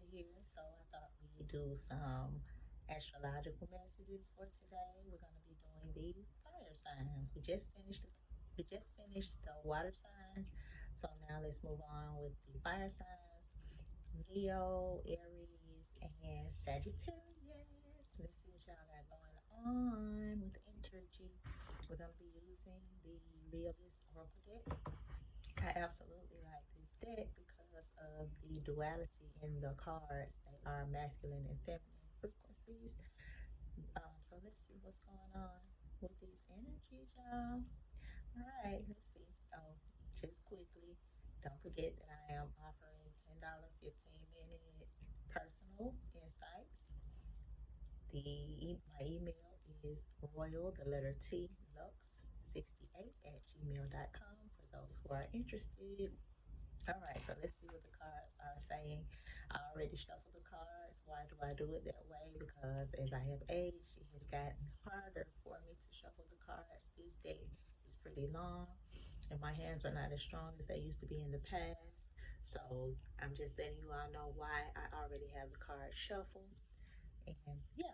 here, so I thought we'd do some astrological messages for today. We're going to be doing the fire signs. We just finished the water signs, so now let's move on with the fire signs. Leo, Aries, and Sagittarius. Let's see what y'all got going on with the energy. We're going to be using the Realist Oracle deck. I absolutely like this deck because of the duality in the cards. They are masculine and feminine frequencies. So let's see what's going on with these energies, y'all. All right, let's see. Oh, just quickly, don't forget that I am offering $10 15-minute personal insights. My email is royal, the letter T, lux 68 at gmail.com for those who are interested. All right, so let's see what the cards are saying. I already shuffled the cards. Why do I do it that way? Because as I have aged, it has gotten harder for me to shuffle the cards. This deck is pretty long, and my hands are not as strong as they used to be in the past. So I'm just letting you all know why I already have the cards shuffled. And yeah,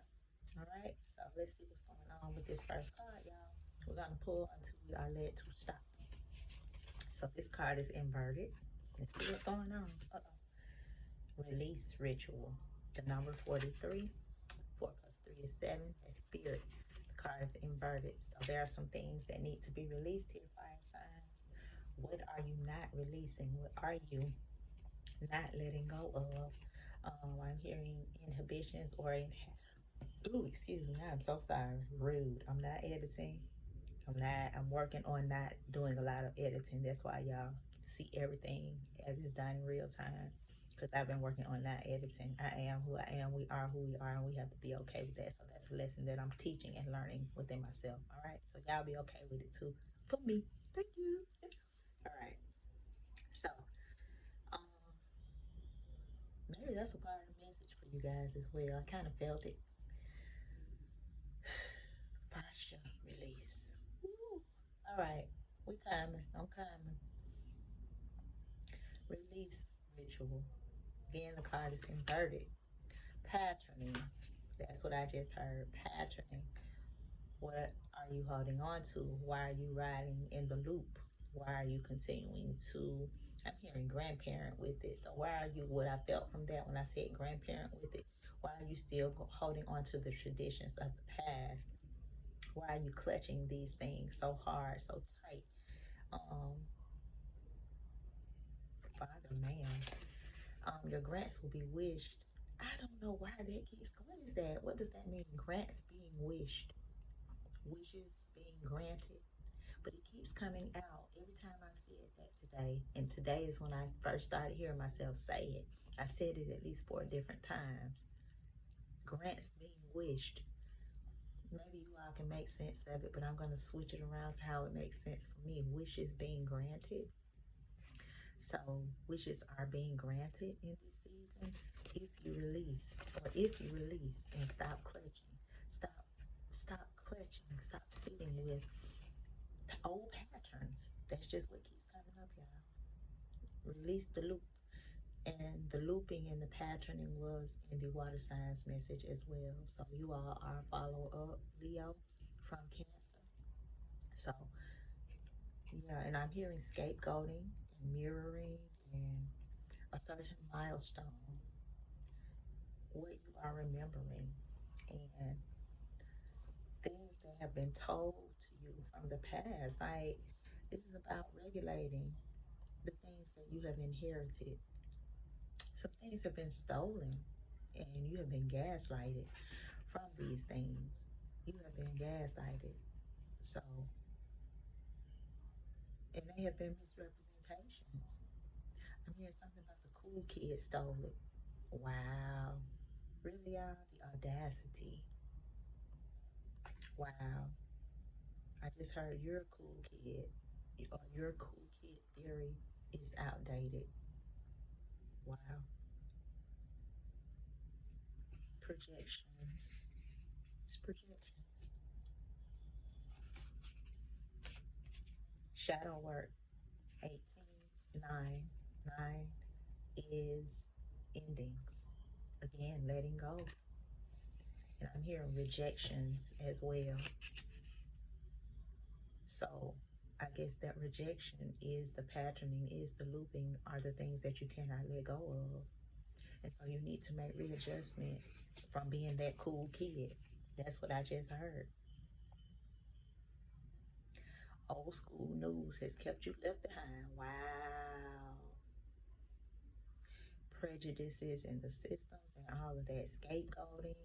all right. So let's see what's going on with this first card, y'all. We're gonna pull until we are led to stop. So this card is inverted. Let's see what's going on. Release ritual. The number 43. 4 plus 3 is 7. That's spirit. The card is inverted. So there are some things that need to be released here, fire signs. What are you not releasing? What are you not letting go of? I'm hearing inhibitions or ooh, excuse me. I'm so sorry. Rude. I'm not editing. I'm working on not doing a lot of editing. That's why y'all see everything as it's done in real time. Because I've been working on not editing. I am who I am. We are who we are. And we have to be okay with that. So that's a lesson that I'm teaching and learning within myself. All right. So y'all be okay with it too. For me. Thank you. All right. So, um, maybe that's a part of the message for you guys as well. I kind of felt it. Fascia release. Woo. All right. We coming. I'm coming. Release ritual. Again, the card is inverted. Patterning. That's what I just heard. Patterning. What are you holding on to? Why are you riding in the loop? Why are you continuing to? I'm hearing grandparent with it. So why are you? What I felt from that when I said grandparent with it. Why are you still holding on to the traditions of the past? Why are you clutching these things so hard, so tight? Um, Father, man. Your grants will be wished. I don't know why that keeps. What is that? What does that mean? Grants being wished, wishes being granted. But it keeps coming out every time I said that today. And today is when I first started hearing myself say it. I said it at least 4 different times. Grants being wished. Maybe you all can make sense of it, but I'm going to switch it around to how it makes sense for me. Wishes being granted. So wishes are being granted in this season if you release and stop clutching. Stop clutching. Stop sitting with old patterns. That's just what keeps coming up, y'all. Release the loop. And the looping and the patterning was in the water signs message as well. So you all are follow up Leo from Cancer. So yeah, and I'm hearing scapegoating and mirroring and a certain milestone, what you are remembering, and things that have been told to you from the past. Like, this is about regulating the things that you have inherited. Some things have been stolen, and you have been gaslighted from these things. You have been gaslighted. So, and they have been misrepresentations. I'm hearing something about the cool kid stole it. Wow. Really, y'all? The audacity. Wow. I just heard you're a cool kid. Your cool kid theory is outdated. Wow. Projections. It's projections. Shadow work. 18, 9, 9 is endings. Again, letting go. And I'm hearing rejections as well. So I guess that rejection is the patterning, is the looping, are the things that you cannot let go of. And so you need to make readjustments from being that cool kid. That's what I just heard. Old school news has kept you left behind. Wow. Prejudices and the systems and all of that. Scapegoating,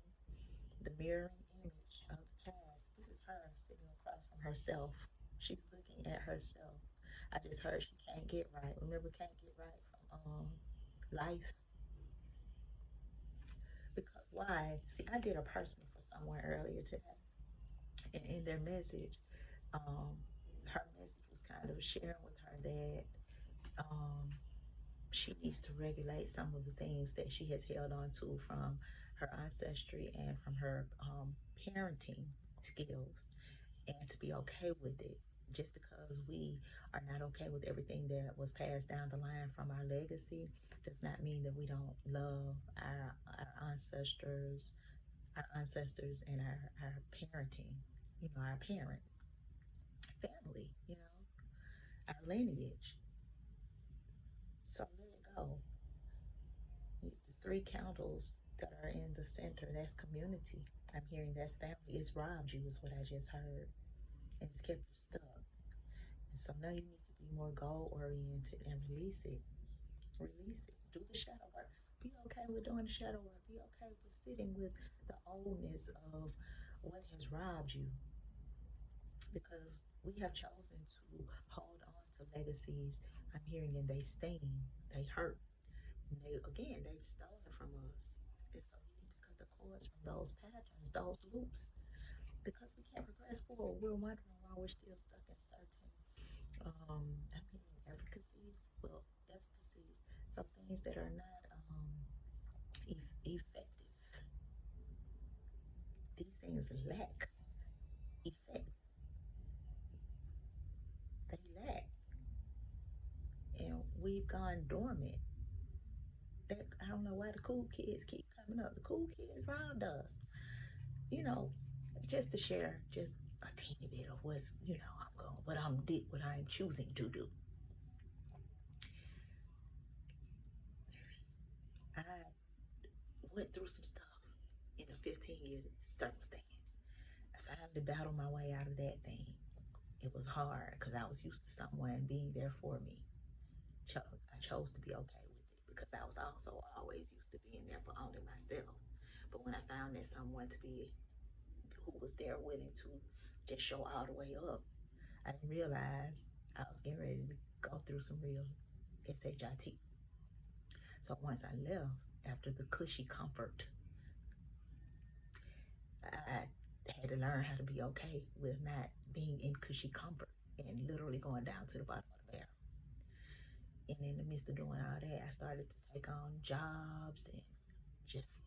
the mirroring image of the past. This is her sitting across from herself. She's looking at herself. I just heard she can't get right. Remember, can't get right from life. Because why? See, I did a personal for someone earlier today, and in their message, um, her message was kind of sharing with her that um, she needs to regulate some of the things that she has held on to from her ancestry and from her parenting skills, and to be okay with it. Just because we are not okay with everything that was passed down the line from our legacy does not mean that we don't love our ancestors and our parenting, our parents, family, our lineage. So let it go. The three candles that are in the center, that's community. I'm hearing that's family. It's robbed you, is what I just heard. And it's kept you stuck. And so now you need to be more goal oriented and release it. Release it. Do the shadow work. Be okay with doing the shadow work. Be okay with sitting with the oldness of what has robbed you. Because we have chosen to hold on to legacies. I'm hearing and they sting, they hurt. And they've stolen from us. And so we need to cut the cords from those patterns, those loops, because we can't progress forward. We're wondering why we're still stuck in certain, I mean, efficacies, some things that are not effective. These things lack effect. They lack, and we've gone dormant. I don't know why the cool kids keep coming up. The cool kids robbed us. You know, just to share just a teeny bit of what I'm choosing to do. I went through some stuff in a 15-year circumstance. I finally battled my way out of that thing. It was hard because I was used to someone being there for me. I chose to be okay with it because I was also always used to being there for only myself. But when I found that someone to be who was there willing to just show all the way up, I didn't realize I was getting ready to go through some real SHIT. So once I left, after the cushy comfort, I had to learn how to be okay with not being in cushy comfort and literally going down to the bottom of the barrel. And in the midst of doing all that, I started to take on jobs and just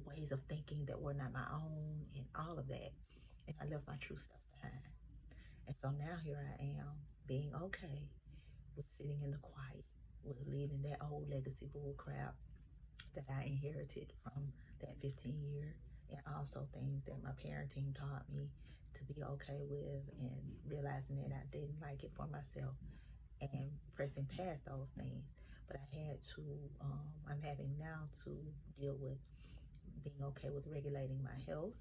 ways of thinking that were not my own and all of that. And I left my true self behind. And so now here I am being okay with sitting in the quiet, with leaving that old legacy bull crap that I inherited from that 15 year, and also things that my parenting taught me to be okay with, and realizing that I didn't like it for myself and pressing past those things. But I'm having now to deal with being okay with regulating my health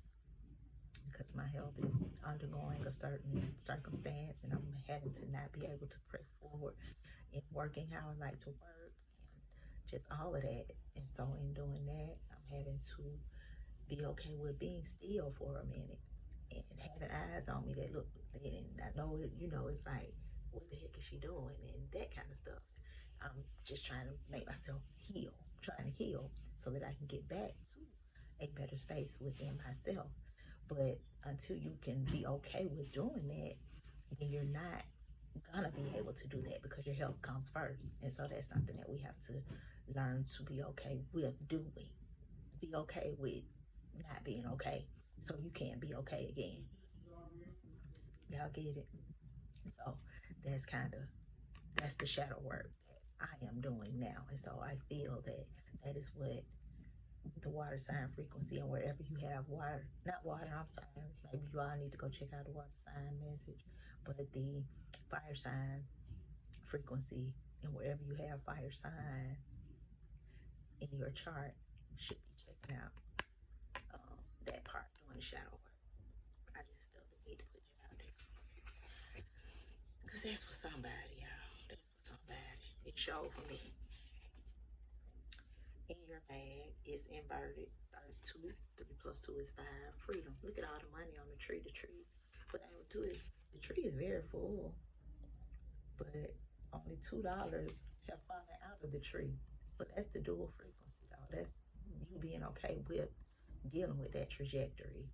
because my health is undergoing a certain circumstance, and I'm having to not be able to press forward in working how I like to work and just all of that. And so in doing that, I'm having to be okay with being still for a minute and having eyes on me that look, and I know it, it's like, what the heck is she doing? And that kind of stuff. I'm just trying to make myself heal, trying to heal so that I can get back to a better space within myself. But until you can be okay with doing that, then you're not gonna be able to do that because your health comes first. And so that's something that we have to learn to be okay with doing. Be okay with not being okay so you can't be okay again. Y'all get it? So that's kind of that's the shadow work that I am doing now. And so I feel that that is what the water sign frequency, and wherever you have water, not water, I'm sorry, maybe you all need to go check out the water sign message, but the fire sign frequency, and wherever you have fire sign in your chart, should be checking out that part doing the shadow work. I just felt the need to put that out there because that's for somebody, y'all. That's for somebody. It showed for me. In your bag is inverted 32. 3 plus 2 is 5. Freedom. Look at all the money on the tree. The tree, what I would do is, the tree is very full, but only $2 have fallen out of the tree. But that's the dual frequency, though. That's you being okay with dealing with that trajectory.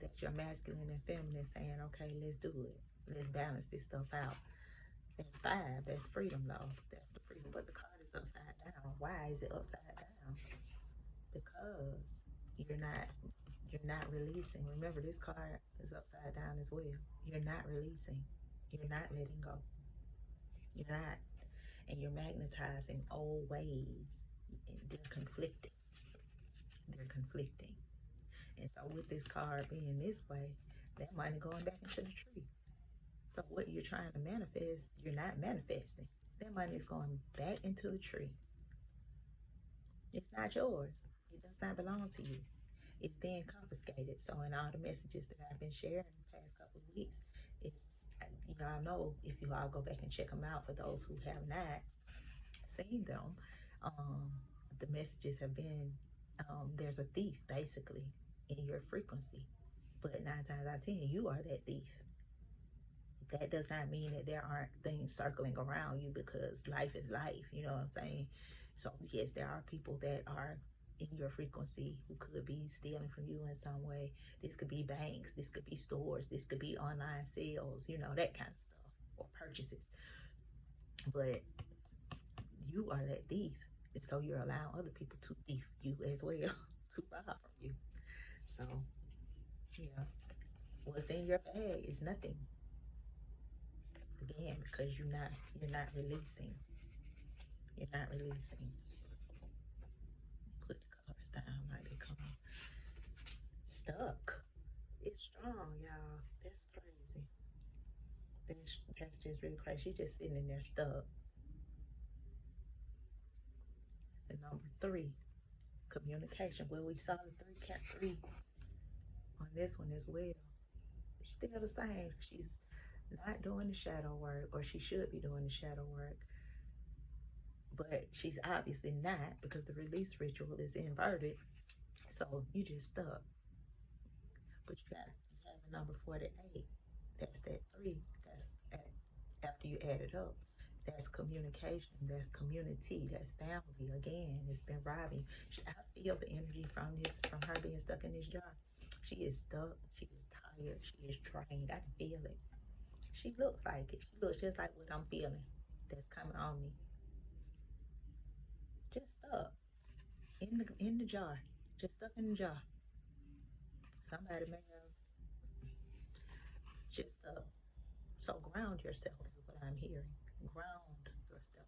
That's your masculine and feminine saying, okay, let's do it. Let's balance this stuff out. That's 5. That's freedom, though. That's the freedom. But the card is upside down. Why is it upside down? Because you're not releasing. Remember, this card is upside down as well. You're not releasing. You're not letting go. You're not. And you're magnetizing old ways. They're conflicting. They're conflicting. And so with this card being this way, that money going back into the tree. So what you're trying to manifest, you're not manifesting. That money is going back into the tree. It's not yours. It does not belong to you. It's being confiscated. So in all the messages that I've been sharing the past couple of weeks, it's, you know, I know if you all go back and check them out, for those who have not seen them, um, the messages have been, there's a thief basically in your frequency, but 9 times out of 10 you are that thief. That does not mean that there aren't things circling around you, because life is life, you know what I'm saying? So yes, there are people that are in your frequency who could be stealing from you in some way. This could be banks, this could be stores, this could be online sales, you know, that kind of stuff, or purchases. But you are that thief, and so you're allowing other people to thief you as well, to rob from you. So yeah, what's in your bag is nothing, again, because you're not releasing. You're not releasing. Put the cards down like they come. Stuck. It's strong, y'all. That's crazy. That's just really crazy. She's just sitting in there stuck. The number 3, communication. Well, we saw the three on this one as well. Still the same. She's not doing the shadow work, or she should be doing the shadow work, but she's obviously not, because the release ritual is inverted. So you just stuck. But you have the number 48. That's that 3. That's at, after you add it up. That's communication. That's community. That's family. Again, it's been robbing. I feel the energy from her being stuck in this jar. She is stuck. She is tired. She is drained. I can feel it. She looks like it. She looks just like what I'm feeling that's coming on me. Just stuck in the jar. Just stuck in the jar. Somebody may have just stuck. So ground yourself is what I'm hearing. Ground yourself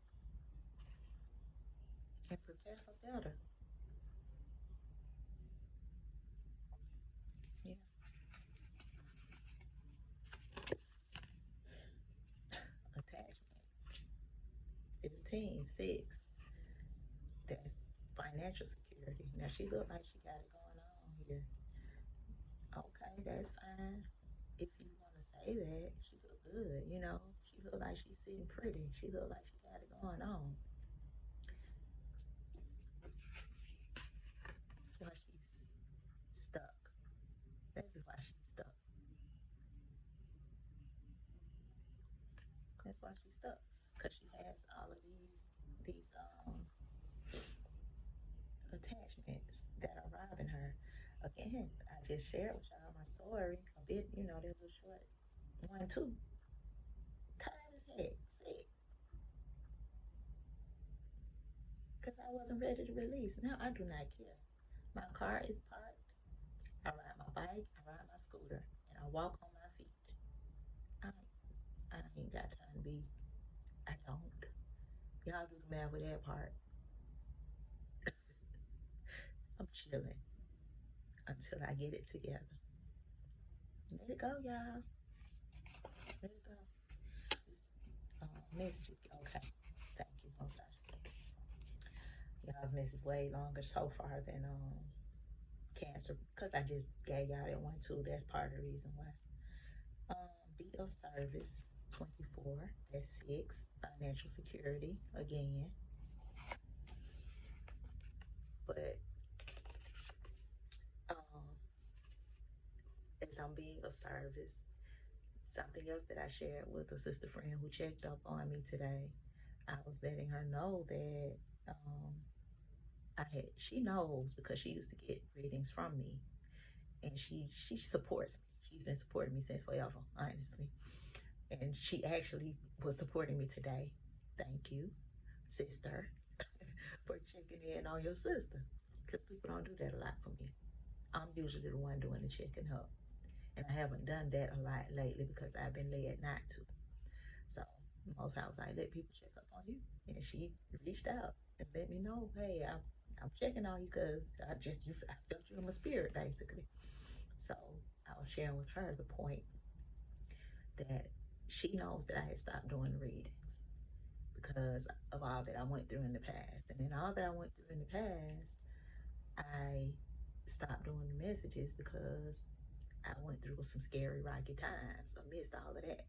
and prepare for better. Yeah. Attachment. 15, 6. That's financial security. Now she look like she got it going on here. Okay, that's fine. If you want to say that, she look good, you know. She look like she's sitting pretty. She look like she got it going on. That's why she's stuck. That's why she's stuck. That's why she's stuck. Because she has all of these attachments that are robbing her. Again, I just shared with y'all my story a bit, you know, that little short one too. Tired as heck, sick, because I wasn't ready to release. Now I do not care. My car is parked. I ride my bike, I ride my scooter, and I walk on my feet. I, I ain't got time to be. I don't. Y'all do the math with that part. I'm chilling until I get it together. Let it go, y'all. Let it go. Messages. Okay. Thank you. Okay. Y'all's message way longer so far than cancer because I just gave y'all that one too. That's part of the reason why. Be of service. 24. That's 6. Financial security again. But um, as I'm being of service, something else that I shared with a sister friend who checked up on me today, I was letting her know that um, she knows because she used to get readings from me, and she supports me. She's been supporting me since forever, honestly. And she actually was supporting me today. Thank you, sister, for checking in on your sister. Because people don't do that a lot for me. I'm usually the one doing the checking up. And I haven't done that a lot lately because I've been led not to. So most times I let people check up on you. And she reached out and let me know, hey, I'm checking on you because I felt you in my spirit basically. So I was sharing with her the point that she knows that I had stopped doing the readings because of all that I went through in the past. And then all that I went through in the past, I stopped doing the messages because I went through some scary, rocky times amidst all of that.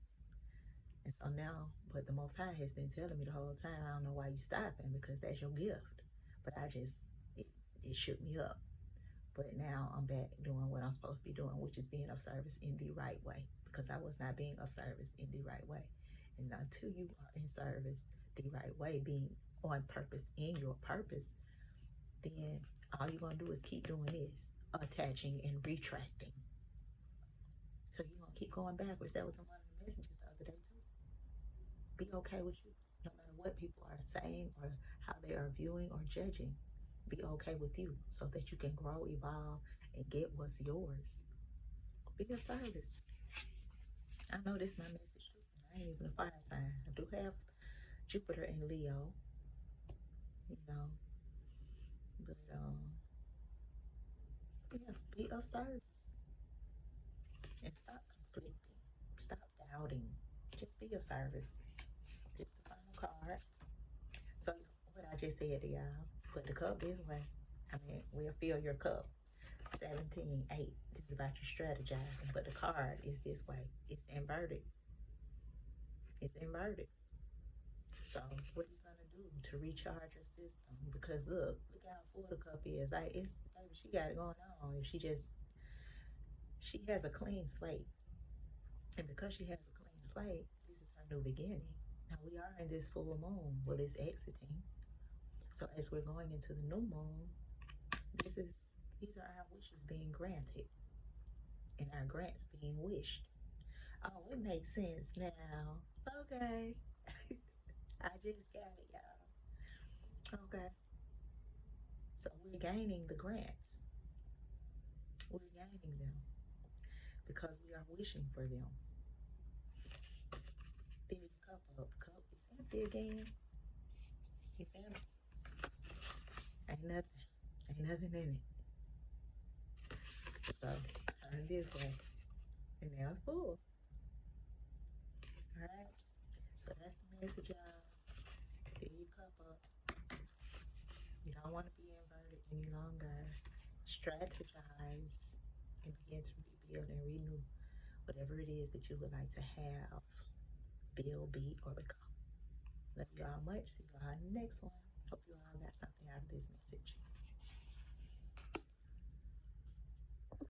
And so now, but the Most High has been telling me the whole time, I don't know why you stopping because that's your gift. But it shook me up. But now I'm back doing what I'm supposed to be doing, which is being of service in the right way because I was not being of service in the right way. And until you are in service the right way, being on purpose in your purpose, then all you're going to do is keep doing this, attaching and retracting. So you're going to keep going backwards. That was in one of the messages the other day, too. Be okay with you, no matter what people are saying or how they are viewing or judging. Be okay with you so that you can grow, evolve, and get what's yours. Be of service. I know this is my message too. I ain't even a fire sign. I do have Jupiter and Leo, you know, but yeah, be of service and stop conflicting. Stop doubting. Just be of service. This is the final card. So what I just said to y'all, put the cup this way. I mean, we'll fill your cup. 17:8. This is about you strategizing, but the card is this way. It's inverted. It's inverted. So what are you gonna do to recharge your system? Because look how full the cup is. Like it's baby, she got it going on. If she has a clean slate, and because she has a clean slate, this is her new beginning. Now we are in this full moon. Well, it's exiting. So as we're going into the new moon, this is these are our wishes being granted and our grants being wished. Oh, it makes sense now. Okay. I just got it, y'all. Okay. So we're gaining the grants. We're gaining them because we are wishing for them. Fill your cup up. Cup is empty again. It's empty. Ain't nothing. Ain't nothing in it. So turn this way. And now it's full. Alright? So that's the message, y'all. Fill your cup up. You don't want to be inverted any longer. Strategize and begin to rebuild and renew whatever it is that you would like to have, build, be, or become. Love you all much. See you all in the next one. Hope you all got something out of this message.